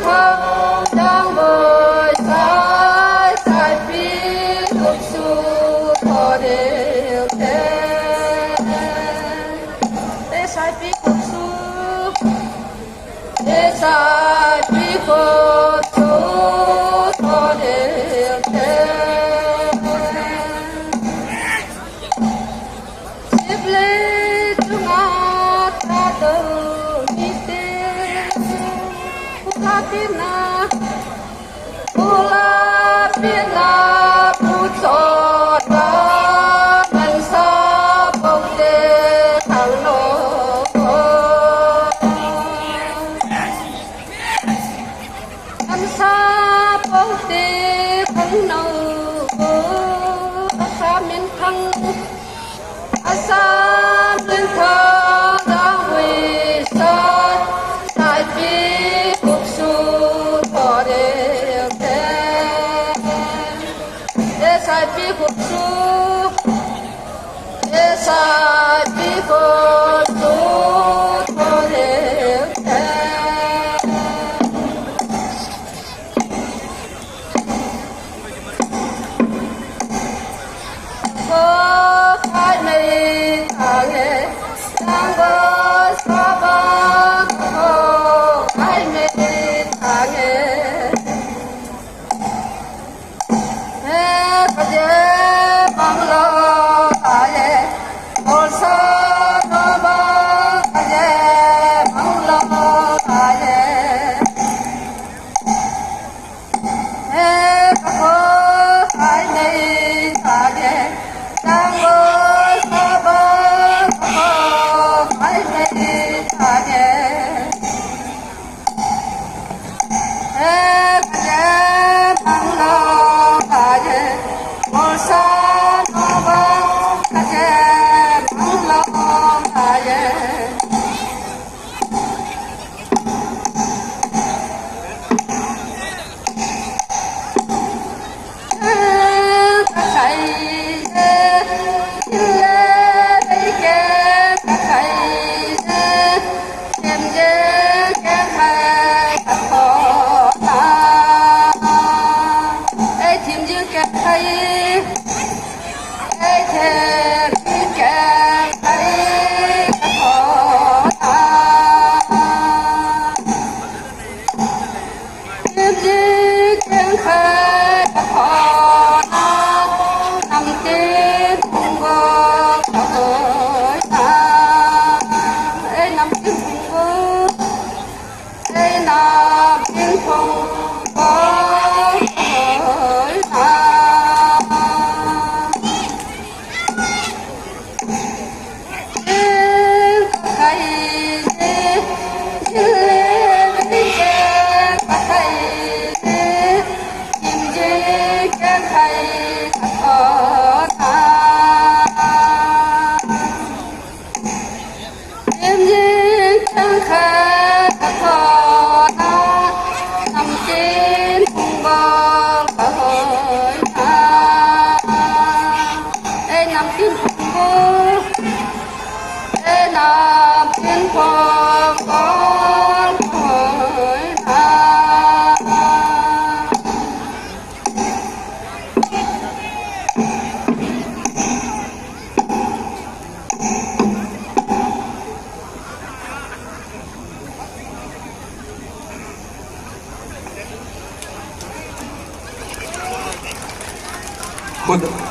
thâu đang bơi sai sai phi lúc su thọ đều thế để sai phi lúc su để sai phi lúc su thọ đều thế xếp lên chúng ta đâu đi Pina, Pula Pina, Puto Da, Mansa Pokte Hello. Mansa Pokte Hello, Asa Min Thang, Asa Min Thang Da We Sa, Sai Pi. Sai pi khúc su, sai pi khúc su, thôi đều thế. Có hai mươi tháng ngày, đang có sáu ba, có hai mươi tháng ngày.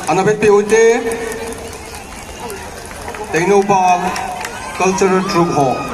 Anabet POT Technoball Cultural Troop Hall